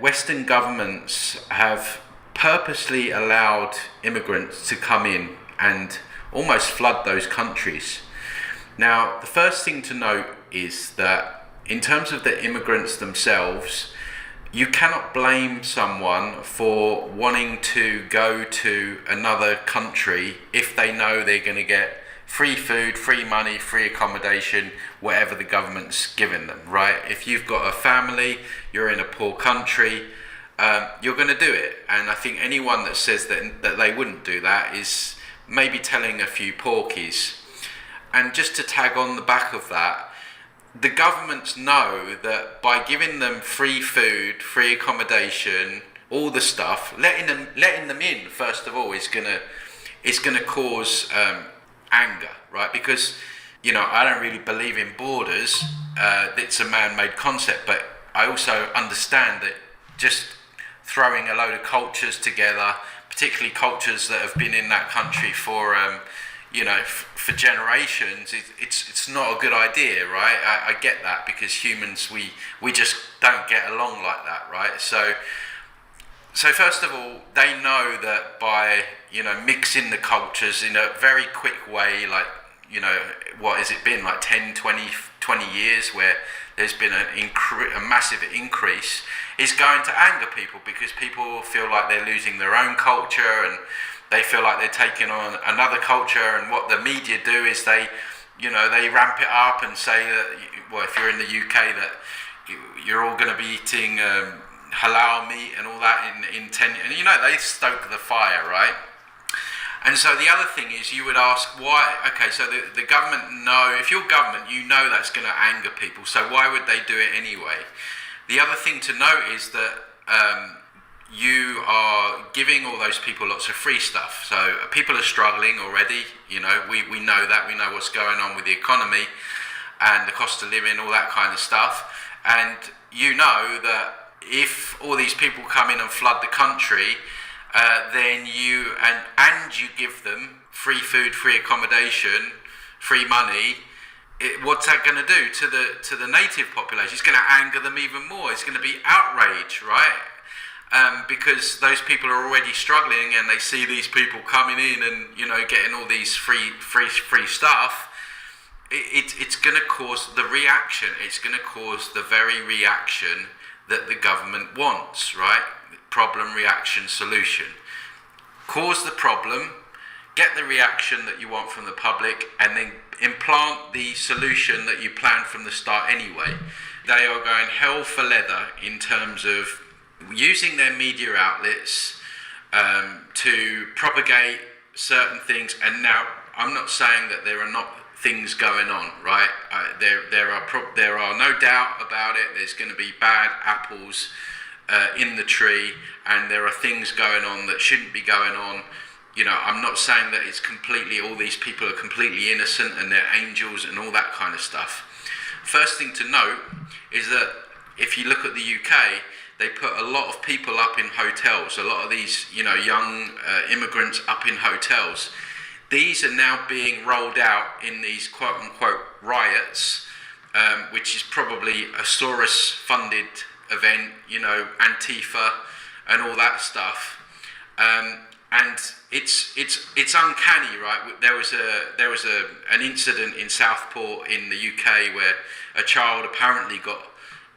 Western governments have purposely allowed immigrants to come in and almost flood those countries. Now, the first thing to note is that in terms of the immigrants themselves, you cannot blame someone for wanting to go to another country if they know they're going to get free food, free money, free accommodation, whatever the government's given them, right? If you've got a family, you're in a poor country, you're going to do it. And I think anyone that says that they wouldn't do that is maybe telling a few porkies. And just to tag on the back of that, the governments know that by giving them free food, free accommodation, all the stuff, letting them in first of all is gonna cause anger, right? Because I don't really believe in borders. It's a man-made concept, but I also understand that just throwing a load of cultures together, particularly cultures that have been in that country for for generations, it's not a good idea, right? I get that, because humans, we just don't get along like that, right? So first of all, they know that by mixing the cultures in a very quick way, like what has it been, like 10, 20 years, where there's been a massive increase, is going to anger people, because people feel like they're losing their own culture, and they feel like they're taking on another culture. And what the media do is they ramp it up and say that, well, if you're in the UK, that you're all going to be eating halal meat and all that in 10, and they stoke the fire, right? And so the other thing is, you would ask why. Okay, so the government know, if you're government, that's going to anger people, so why would they do it anyway? The other thing to note is that you are giving all those people lots of free stuff. So people are struggling already, we know that, we know what's going on with the economy and the cost of living, all that kind of stuff. And that if all these people come in and flood the country, then you give them free food, free accommodation, free money, what's that going to do to the native population? It's going to anger them even more. It's going to be outrage, right? Because those people are already struggling, and they see these people coming in and getting all these free stuff. It's going to cause the reaction. It's going to cause the very reaction that the government wants, right? Problem, reaction, solution. Cause the problem, get the reaction that you want from the public, and then implant the solution that you planned from the start anyway. They are going hell for leather in terms of using their media outlets to propagate certain things. And now, I'm not saying that there are not things going on, right? There are no doubt about it. There's going to be bad apples in the tree, and there are things going on that shouldn't be going on. I'm not saying that it's all these people are completely innocent and they're angels and all that kind of stuff. First thing to note is that if you look at the UK, they put a lot of people up in hotels, a lot of these, young immigrants up in hotels. These are now being rolled out in these quote-unquote riots, which is probably a Soros-funded event, Antifa and all that stuff. And it's uncanny, right? There was an incident in Southport in the UK where a child apparently got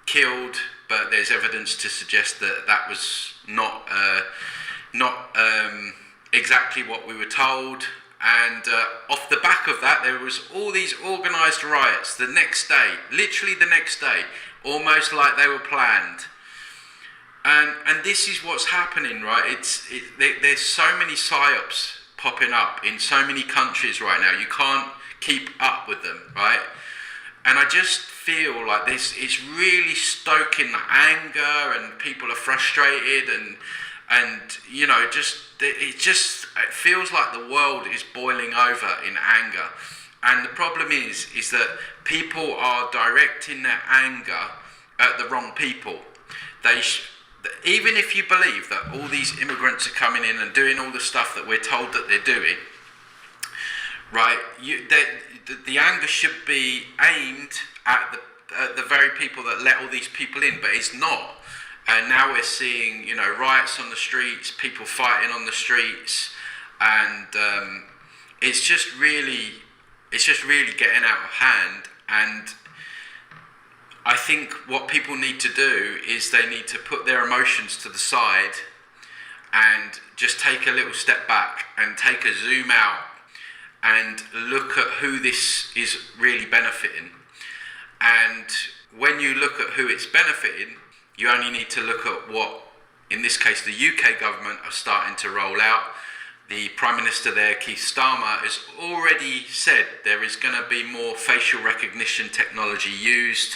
killed, but there's evidence to suggest that was not exactly what we were told. And off the back of that, there was all these organised riots the next day, literally the next day, almost like they were planned. And this is what's happening, right? There's so many psyops popping up in so many countries right now. You can't keep up with them, right? And I just feel like this is really stoking the anger, and people are frustrated, and it feels like the world is boiling over in anger. And the problem is that people are directing their anger at the wrong people. Even if you believe that all these immigrants are coming in and doing all the stuff that we're told that they're doing, right? The anger should be aimed at the very people that let all these people in, but it's not. And now we're seeing, riots on the streets, people fighting on the streets, and it's just really getting out of hand. And I think what people need to do is they need to put their emotions to the side and just take a little step back and take a zoom out and look at who this is really benefiting. And when you look at who it's benefiting, you only need to look at what, in this case, the UK government are starting to roll out. The Prime Minister there, Keir Starmer, has already said there is going to be more facial recognition technology used,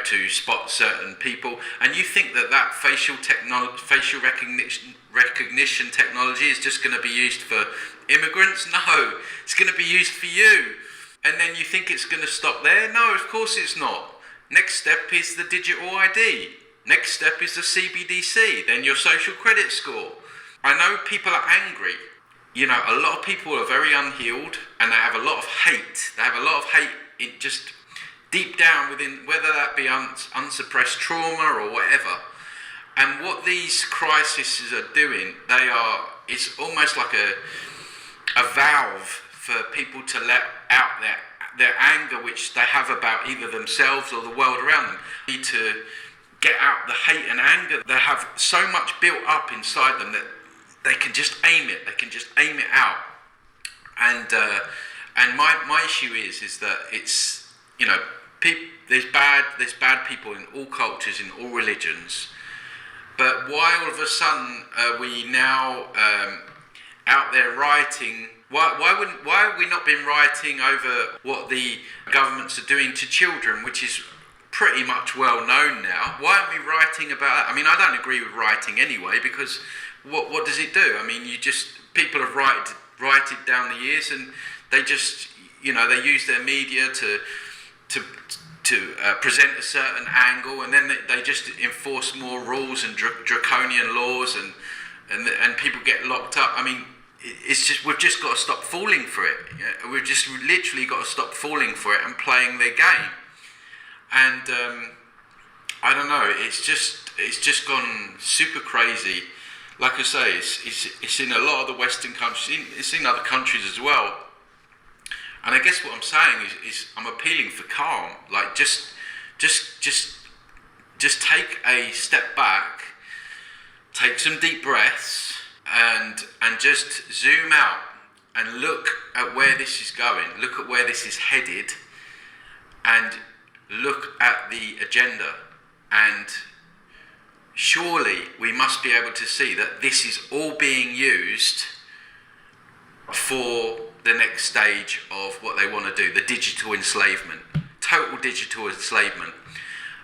to spot certain people. And you think that facial recognition technology is just going to be used for immigrants? No, it's going to be used for you. And then you think it's going to stop there? No, of course it's not. Next step is the digital ID. Next step is the CBDC, then your social credit score. I know people are angry. A lot of people are very unhealed, and they have a lot of hate. They have a lot of hate just deep down within, whether that be unsuppressed trauma or whatever. And what these crises are doing, it's almost like a valve for people to let out their anger, which they have about either themselves or the world around them. They need to get out the hate and anger. They have so much built up inside them that they can just aim it. They can just aim it out. And my issue is that it's, there's bad people in all cultures, in all religions. But why all of a sudden are we now out there rioting? Why have we not been rioting over what the governments are doing to children, which is pretty much well known now? Why aren't we rioting about that? I mean, I don't agree with rioting anyway, because what does it do? I mean, people have rioted down the years, and they just, they use their media to present a certain angle, and then they just enforce more rules and draconian laws, and people get locked up. I mean, we've just got to stop falling for it. We've just literally got to stop falling for it and playing their game. And I don't know. It's just gone super crazy. Like I say, it's in a lot of the Western countries. It's in other countries as well. And I guess what I'm saying is I'm appealing for calm. Like just take a step back, take some deep breaths, and just zoom out and look at where this is going, look at where this is headed, and look at the agenda. And surely we must be able to see that this is all being used for the next stage of what they want to do, the digital enslavement, total digital enslavement.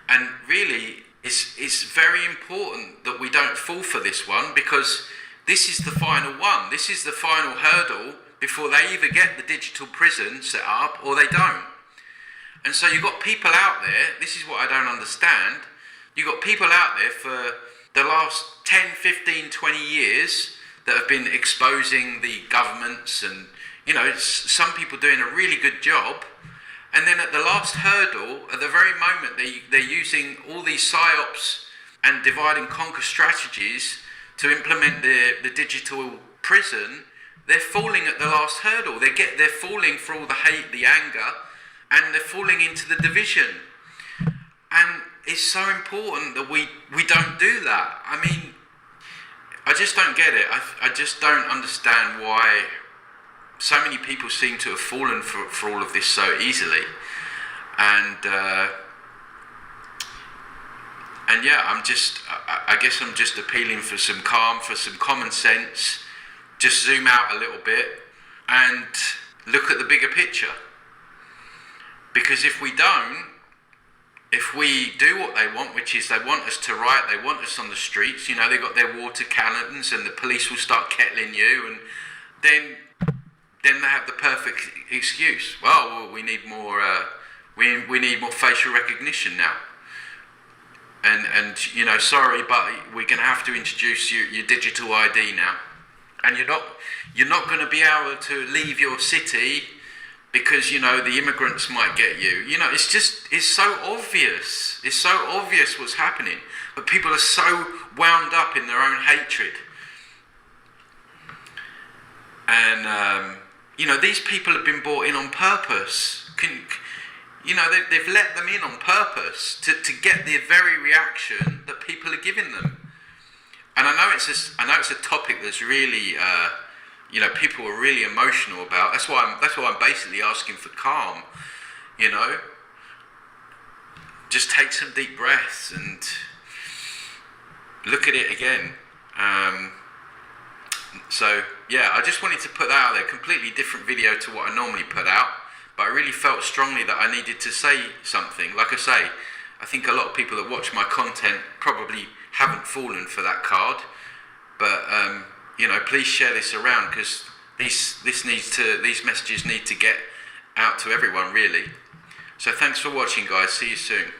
And really, it's very important that we don't fall for this one, because this is the final one. This is the final hurdle before they either get the digital prison set up or they don't. And so you've got people out there, this is what I don't understand, you've got people out there for the last 10, 15, 20 years that have been exposing the governments, and some people doing a really good job. And then at the last hurdle, at the very moment they're using all these psyops and divide and conquer strategies to implement the digital prison, they're falling at the last hurdle. They're falling for all the hate, the anger, and they're falling into the division. And it's so important that we don't do that. I mean, I just don't get it. I just don't understand why so many people seem to have fallen for all of this so easily. And yeah, I guess I'm just appealing for some calm, for some common sense. Just zoom out a little bit and look at the bigger picture. Because if we do what they want, which is they want us to riot, they want us on the streets, they got their water cannons and the police will start kettling you, and then they have the perfect excuse. Well, we need more. We need more facial recognition now. And sorry, but we're going to have to introduce your digital ID now. And you're not going to be able to leave your city because the immigrants might get you. It's so obvious. It's so obvious what's happening. but people are so wound up in their own hatred. And these people have been brought in on purpose. They've let them in on purpose to get the very reaction that people are giving them. And I know it's a topic that's really, people are really emotional about. That's why I'm basically asking for calm. Just take some deep breaths and look at it again. I just wanted to put that out there. Completely different video to what I normally put out, but I really felt strongly that I needed to say something. Like I say, I think a lot of people that watch my content probably haven't fallen for that card, but please share this around, because these messages need to get out to everyone, really. So thanks for watching, guys. See you soon.